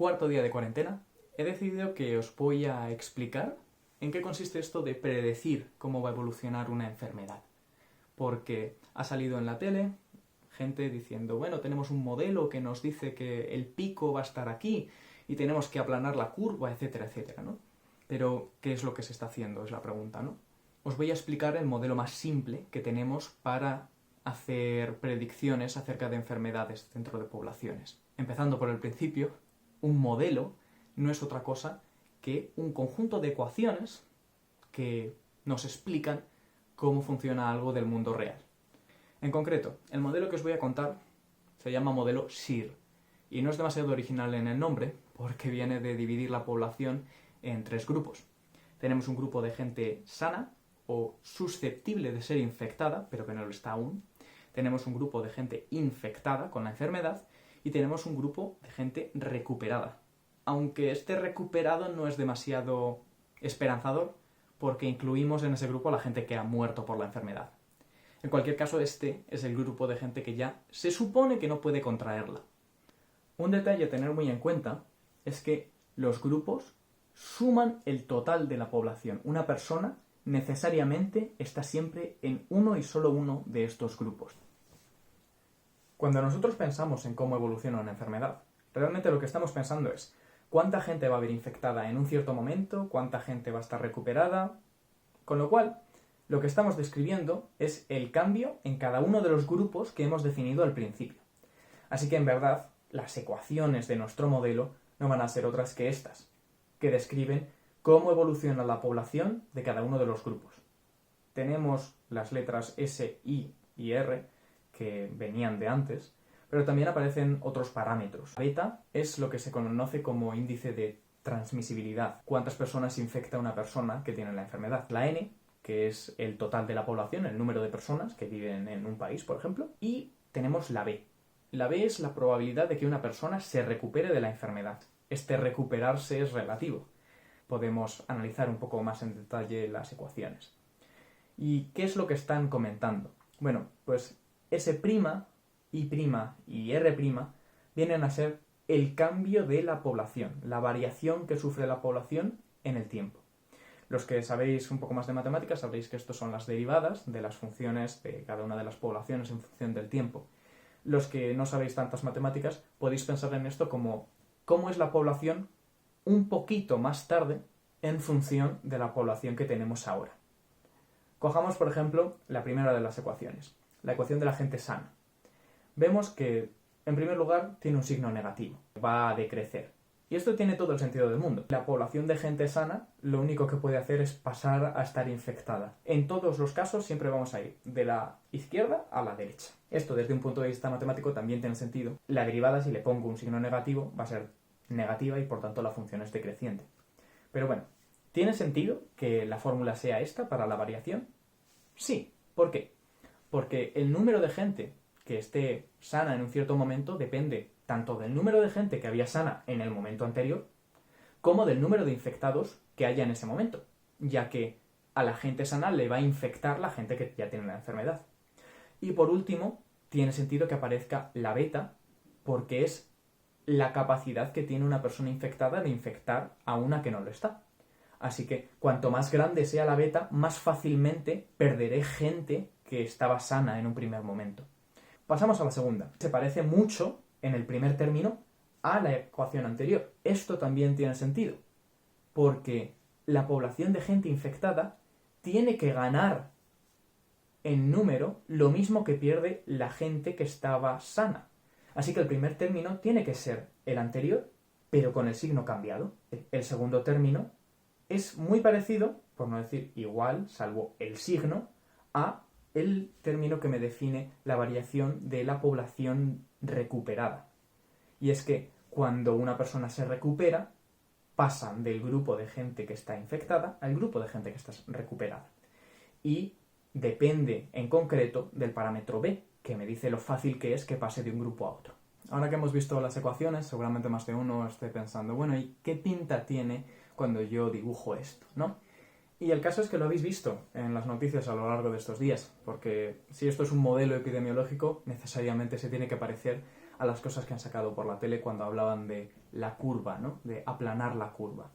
cuarto día de cuarentena, he decidido que os voy a explicar en qué consiste esto de predecir cómo va a evolucionar una enfermedad. Porque ha salido en la tele gente diciendo, bueno, tenemos un modelo que nos dice que el pico va a estar aquí y tenemos que aplanar la curva, etcétera, etcétera, ¿no? Pero, ¿qué es lo que se está haciendo? Es la pregunta, ¿no? Os voy a explicar el modelo más simple que tenemos para hacer predicciones acerca de enfermedades dentro de poblaciones. Empezando por el principio, un modelo no es otra cosa que un conjunto de ecuaciones que nos explican cómo funciona algo del mundo real. En concreto, el modelo que os voy a contar se llama modelo SHIR, y no es demasiado original en el nombre, porque viene de dividir la población en tres grupos. Tenemos un grupo de gente sana o susceptible de ser infectada, pero que no lo está aún. Tenemos un grupo de gente infectada con la enfermedad y tenemos un grupo de gente recuperada. Aunque este recuperado no es demasiado esperanzador, porque incluimos en ese grupo a la gente que ha muerto por la enfermedad. En cualquier caso, este es el grupo de gente que ya se supone que no puede contraerla. Un detalle a tener muy en cuenta es que los grupos suman el total de la población. Una persona necesariamente está siempre en uno y solo uno de estos grupos. Cuando nosotros pensamos en cómo evoluciona una enfermedad, realmente lo que estamos pensando es cuánta gente va a haber infectada en un cierto momento, cuánta gente va a estar recuperada, con lo cual lo que estamos describiendo es el cambio en cada uno de los grupos que hemos definido al principio. Así que en verdad las ecuaciones de nuestro modelo no van a ser otras que estas, que describen cómo evoluciona la población de cada uno de los grupos. Tenemos las letras S, I y R, que venían de antes, pero también aparecen otros parámetros. Beta es lo que se conoce como índice de transmisibilidad, cuántas personas infecta una persona que tiene la enfermedad. La N, que es el total de la población, el número de personas que viven en un país, por ejemplo. Y tenemos la B. La B es la probabilidad de que una persona se recupere de la enfermedad. Este recuperarse es relativo. Podemos analizar un poco más en detalle las ecuaciones. ¿Y qué es lo que están comentando? Bueno, pues S', I' y R' vienen a ser el cambio de la población, la variación que sufre la población en el tiempo. Los que sabéis un poco más de matemáticas sabréis que estos son las derivadas de las funciones de cada una de las poblaciones en función del tiempo. Los que no sabéis tantas matemáticas podéis pensar en esto como cómo es la población un poquito más tarde en función de la población que tenemos ahora. Cojamos, por ejemplo, la primera de las ecuaciones, la ecuación de la gente sana. Vemos que, en primer lugar, tiene un signo negativo, va a decrecer. Y esto tiene todo el sentido del mundo. La población de gente sana lo único que puede hacer es pasar a estar infectada. En todos los casos siempre vamos a ir de la izquierda a la derecha. Esto desde un punto de vista matemático también tiene sentido. La derivada, si le pongo un signo negativo, va a ser negativa y por tanto la función es decreciente. Pero bueno, ¿tiene sentido que la fórmula sea esta para la variación? Sí. ¿Por qué? Porque el número de gente que esté sana en un cierto momento depende tanto del número de gente que había sana en el momento anterior, como del número de infectados que haya en ese momento, ya que a la gente sana le va a infectar la gente que ya tiene la enfermedad. Y por último, tiene sentido que aparezca la beta, porque es la capacidad que tiene una persona infectada de infectar a una que no lo está. Así que cuanto más grande sea la beta, más fácilmente perderé gente que estaba sana en un primer momento. Pasamos a la segunda. Se parece mucho en el primer término a la ecuación anterior. Esto también tiene sentido, porque la población de gente infectada tiene que ganar en número lo mismo que pierde la gente que estaba sana. Así que el primer término tiene que ser el anterior, pero con el signo cambiado. El segundo término es muy parecido, por no decir igual, salvo el signo, a el término que me define la variación de la población recuperada. Y es que cuando una persona se recupera, pasan del grupo de gente que está infectada al grupo de gente que está recuperada. Y depende en concreto del parámetro B, que me dice lo fácil que es que pase de un grupo a otro. Ahora que hemos visto las ecuaciones, seguramente más de uno esté pensando, bueno, ¿y qué pinta tiene cuando yo dibujo esto, no? Y el caso es que lo habéis visto en las noticias a lo largo de estos días, porque si esto es un modelo epidemiológico, necesariamente se tiene que parecer a las cosas que han sacado por la tele cuando hablaban de la curva, ¿no? De aplanar la curva.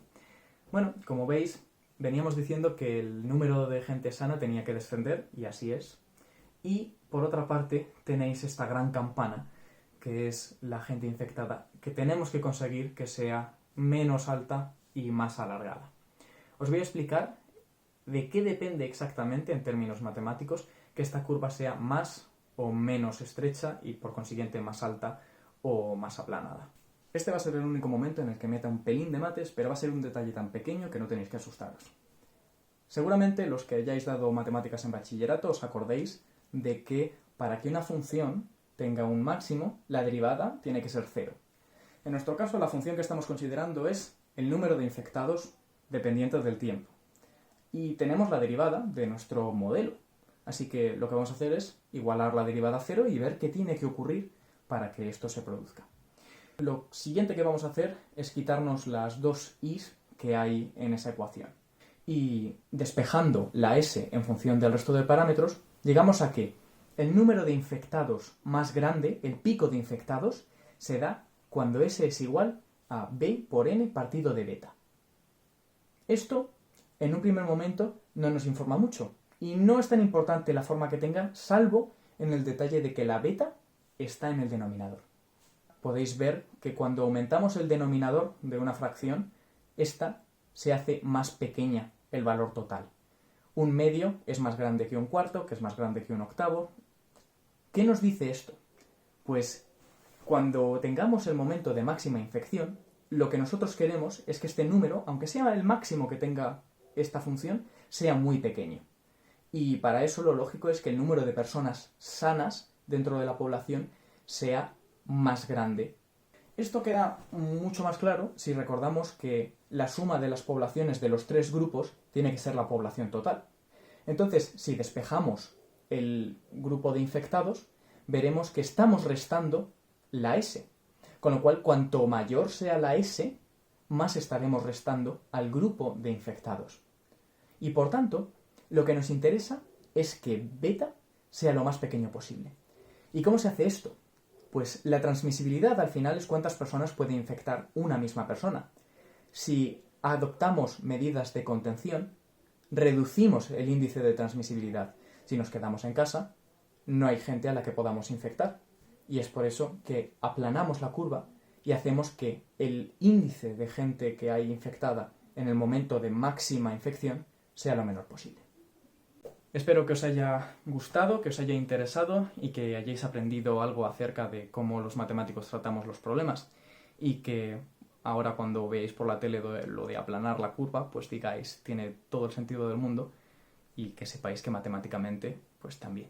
Bueno, como veis, veníamos diciendo que el número de gente sana tenía que descender, y así es. Y, por otra parte, tenéis esta gran campana, que es la gente infectada, que tenemos que conseguir que sea menos alta y más alargada. Os voy a explicar de qué depende exactamente, en términos matemáticos, que esta curva sea más o menos estrecha y, por consiguiente, más alta o más aplanada. Este va a ser el único momento en el que meta un pelín de mates, pero va a ser un detalle tan pequeño que no tenéis que asustaros. Seguramente los que hayáis dado matemáticas en bachillerato os acordéis de que para que una función tenga un máximo, la derivada tiene que ser 0. En nuestro caso, la función que estamos considerando es el número de infectados dependientes del tiempo. Y tenemos la derivada de nuestro modelo. Así que lo que vamos a hacer es igualar la derivada a 0 y ver qué tiene que ocurrir para que esto se produzca. Lo siguiente que vamos a hacer es quitarnos las dos i's que hay en esa ecuación. Y despejando la s en función del resto de parámetros, llegamos a que el número de infectados más grande, el pico de infectados, se da cuando s es igual a b por n partido de beta. Esto, en un primer momento, no nos informa mucho, y no es tan importante la forma que tenga, salvo en el detalle de que la beta está en el denominador. Podéis ver que cuando aumentamos el denominador de una fracción, esta se hace más pequeña, el valor total. Un medio es más grande que un cuarto, que es más grande que un octavo. ¿Qué nos dice esto? Pues cuando tengamos el momento de máxima infección, lo que nosotros queremos es que este número, aunque sea el máximo que tenga esta función, sea muy pequeño. Y para eso lo lógico es que el número de personas sanas dentro de la población sea más grande. Esto queda mucho más claro si recordamos que la suma de las poblaciones de los tres grupos tiene que ser la población total. Entonces, si despejamos el grupo de infectados, veremos que estamos restando la S. Con lo cual, cuanto mayor sea la S, más estaremos restando al grupo de infectados. Y por tanto, lo que nos interesa es que beta sea lo más pequeño posible. ¿Y cómo se hace esto? Pues la transmisibilidad al final es cuántas personas puede infectar una misma persona. Si adoptamos medidas de contención, reducimos el índice de transmisibilidad. Si nos quedamos en casa, no hay gente a la que podamos infectar. Y es por eso que aplanamos la curva y hacemos que el índice de gente que hay infectada en el momento de máxima infección sea lo menor posible. Espero que os haya gustado, que os haya interesado y que hayáis aprendido algo acerca de cómo los matemáticos tratamos los problemas y que ahora cuando veáis por la tele lo de aplanar la curva, pues digáis, tiene todo el sentido del mundo y que sepáis que matemáticamente, pues también.